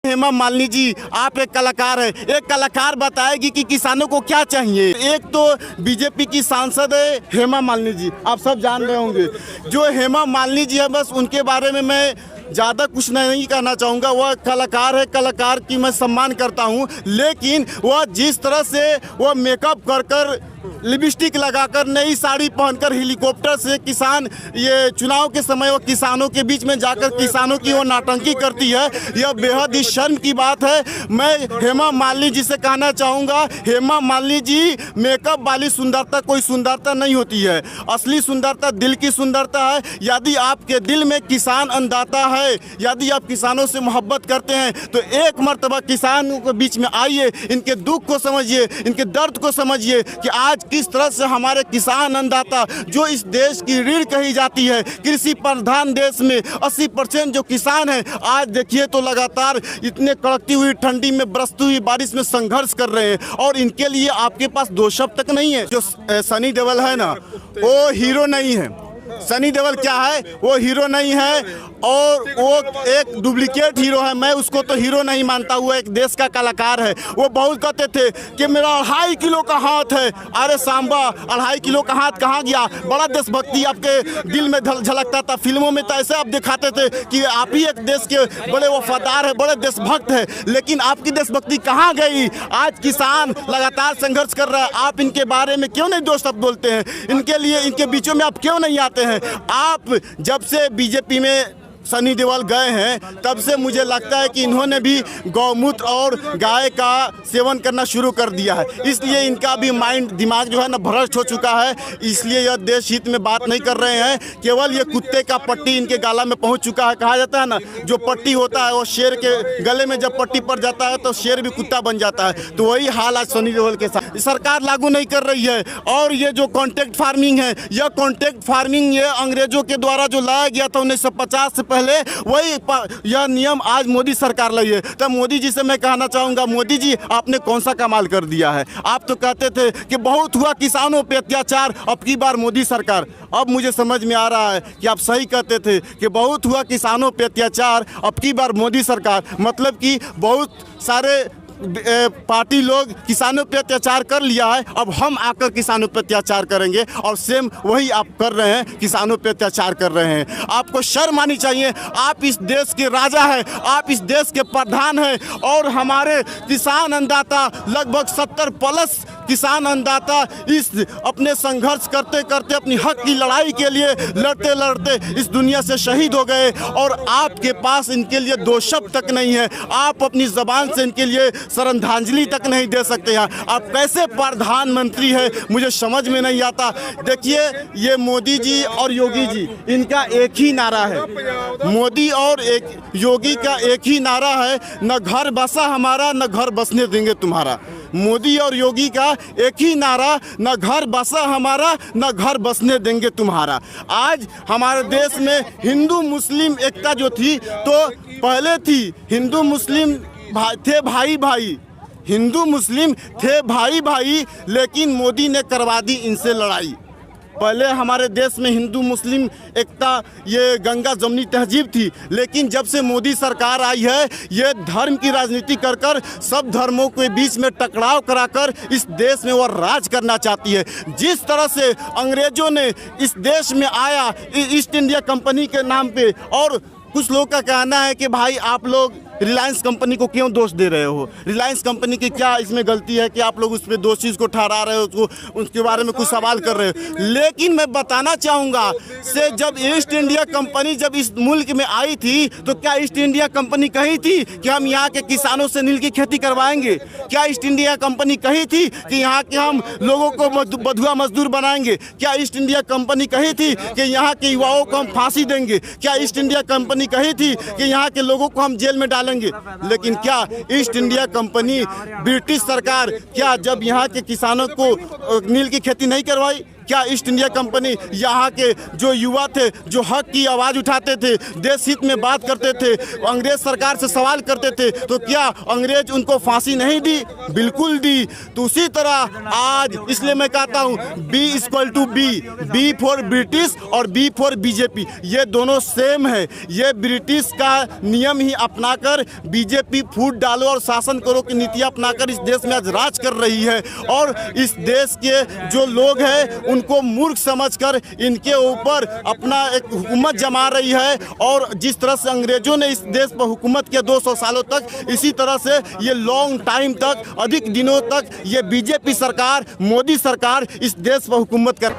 हेमा मालिनी जी, आप एक कलाकार है, एक कलाकार बताएगी कि किसानों को क्या चाहिए। एक तो बीजेपी की सांसद है हेमा मालिनी जी, आप सब जान रहे होंगे। जो हेमा मालिनी जी है, बस उनके बारे में मैं ज़्यादा कुछ नहीं कहना चाहूँगा। वह कलाकार है, कलाकार की मैं सम्मान करता हूँ, लेकिन वह जिस तरह से वह मेकअप कर लिपस्टिक लगाकर नई साड़ी पहनकर हेलीकॉप्टर से किसान ये चुनाव के समय वो किसानों के बीच में जाकर किसानों की वो नौटंकी करती है, यह बेहद ही शर्म की बात है। मैं हेमा मालिनी जी से कहना चाहूँगा, हेमा मालिनी जी, मेकअप वाली सुंदरता कोई सुंदरता नहीं होती है। असली सुंदरता दिल की सुंदरता है। यदि आपके दिल में किसान अन्नदाता है, यदि आप किसानों से मोहब्बत करते हैं, तो एक मर्तबा किसानों के बीच में आइए, इनके दुख को समझिए, इनके दर्द को समझिए कि आज किस तरह से हमारे किसान अन्नदाता, जो इस देश की रीढ़ कही जाती है, कृषि प्रधान देश में 80% जो किसान हैं, आज देखिए तो लगातार इतने कड़कती हुई ठंडी में, बरसती हुई बारिश में संघर्ष कर रहे हैं। और इनके लिए आपके पास दो शब्द तक नहीं है। जो सनी देओल है ना, वो हीरो नहीं है। सनी देओल क्या है? वो हीरो नहीं है, और वो एक डुप्लीकेट हीरो है। मैं उसको तो हीरो नहीं मानता, वो एक देश का कलाकार है। वो बहुत कहते थे कि मेरा 2.5 किलो का हाथ है। अरे सांबा, 2.5 किलो का हाथ कहाँ गया? बड़ा देशभक्ति आपके दिल में झलकता था। फिल्मों में तो ऐसे आप दिखाते थे कि आप ही एक देश के बड़े वफादार है, बड़े देशभक्त है, लेकिन आपकी देशभक्ति कहाँ गई? आज किसान लगातार संघर्ष कर रहा है, आप इनके बारे में क्यों नहीं दो शब्द बोलते हैं? इनके लिए, इनके बीचों में आप क्यों नहीं आते हैं? आप जब से बीजेपी में सनी देओल गए हैं, तब से मुझे लगता है कि इन्होंने भी गौमूत्र और गाय का सेवन करना शुरू कर दिया है। इसलिए इनका भी माइंड, दिमाग जो है ना, भ्रष्ट हो चुका है। इसलिए यह देश हित में बात नहीं कर रहे हैं, केवल ये कुत्ते का पट्टी इनके गाला में पहुंच चुका है। कहा जाता है ना, जो पट्टी होता है वो शेर के गले में जब पट्टी पड़ जाता है तो शेर भी कुत्ता बन जाता है। तो वही हाल आज सनी देओल के साथ। सरकार लागू नहीं कर रही है। और ये जो कॉन्ट्रैक्ट फार्मिंग है, यह कॉन्ट्रैक्ट फार्मिंग ये अंग्रेजों के द्वारा जो लाया गया था 1950 से पहले, वही यह नियम आज मोदी सरकार लाई है। तो मोदी जी से मैं कहना चाहूँगा, मोदी जी, आपने कौन सा कमाल कर दिया है? आप तो कहते थे कि बहुत हुआ किसानों पे अत्याचार, अब की बार मोदी सरकार। अब मुझे समझ में आ रहा है कि आप सही कहते थे कि बहुत हुआ किसानों पे अत्याचार, अब की बार मोदी सरकार। मतलब कि बहुत सारे पार्टी लोग किसानों पे अत्याचार कर लिया है, अब हम आकर किसानों पे अत्याचार करेंगे। और सेम वही आप कर रहे हैं, किसानों पे अत्याचार कर रहे हैं। आपको शर्म आनी चाहिए। आप इस देश के राजा हैं, आप इस देश के प्रधान हैं, और हमारे किसान अन्नदाता लगभग 70+ किसान अन्नदाता इस अपने संघर्ष करते करते अपनी हक की लड़ाई के लिए लड़ते लड़ते इस दुनिया से शहीद हो गए। और आपके पास इनके लिए दो शब्द तक नहीं है। आप अपनी ज़बान से इनके लिए श्रद्धांजलि तक नहीं दे सकते हैं। आप कैसे प्रधानमंत्री है, मुझे समझ में नहीं आता। देखिए, ये मोदी जी और योगी जी, इनका एक ही नारा है। मोदी और एक योगी का एक ही नारा है, न घर बसा हमारा, न घर बसने देंगे तुम्हारा। मोदी और योगी का एक ही नारा, न घर बसा हमारा, न घर बसने देंगे तुम्हारा। आज हमारे देश में हिंदू मुस्लिम एकता जो थी, तो पहले थी हिंदू मुस्लिम थे भाई भाई, हिंदू मुस्लिम थे भाई भाई, लेकिन मोदी ने करवा दी इनसे लड़ाई। पहले हमारे देश में हिंदू मुस्लिम एकता, ये गंगा जमनी तहजीब थी, लेकिन जब से मोदी सरकार आई है, ये धर्म की राजनीति कर कर सब धर्मों के बीच में टकराव कराकर इस देश में वो राज करना चाहती है। जिस तरह से अंग्रेजों ने इस देश में आया ईस्ट इंडिया कंपनी के नाम पे, और कुछ लोग का कहना है कि भाई आप लोग रिलायंस कंपनी को क्यों दोष दे रहे हो? रिलायंस कंपनी की क्या इसमें गलती है कि आप लोग उस पर दोषी को ठहरा रहे हो, उसको उसके बारे में कुछ सवाल कर रहे हो? लेकिन मैं बताना चाहूँगा, से जब ईस्ट इंडिया कंपनी जब इस मुल्क में आई थी, तो क्या ईस्ट इंडिया कंपनी कही थी कि हम यहाँ के किसानों से नील की खेती करवाएंगे? क्या ईस्ट इंडिया कंपनी कही थी कि यहाँ के हम लोगों को बधुआ मजदूर बनाएंगे? क्या ईस्ट इंडिया कंपनी कही थी कि यहाँ के युवाओं को हम फांसी देंगे? क्या ईस्ट इंडिया कंपनी कही थी कि यहाँ के लोगों को हम जेल में डालेंगे? लेकिन क्या ईस्ट इंडिया कंपनी, ब्रिटिश सरकार, क्या जब यहाँ के किसानों को नील की खेती नहीं करवाई? क्या ईस्ट इंडिया कंपनी यहाँ के जो युवा थे, जो हक की आवाज़ उठाते थे, देश हित में बात करते थे, अंग्रेज सरकार से सवाल करते थे, तो क्या अंग्रेज उनको फांसी नहीं दी? बिल्कुल दी। तो उसी तरह आज इसलिए मैं कहता हूँ B फॉर ब्रिटिश और B फॉर बीजेपी, ये दोनों सेम है। ये ब्रिटिश का नियम ही अपनाकर बीजेपी फूट डालो और शासन करो की नीति अपनाकर इस देश में आज राज कर रही है, और इस देश के जो लोग हैं उनको मूर्ख समझकर इनके ऊपर अपना एक हुकूमत जमा रही है। और जिस तरह से अंग्रेजों ने इस देश पर हुकूमत किया 200 सालों तक, इसी तरह से ये लॉन्ग टाइम तक, अधिक दिनों तक ये बीजेपी सरकार, मोदी सरकार इस देश पर हुकूमत कर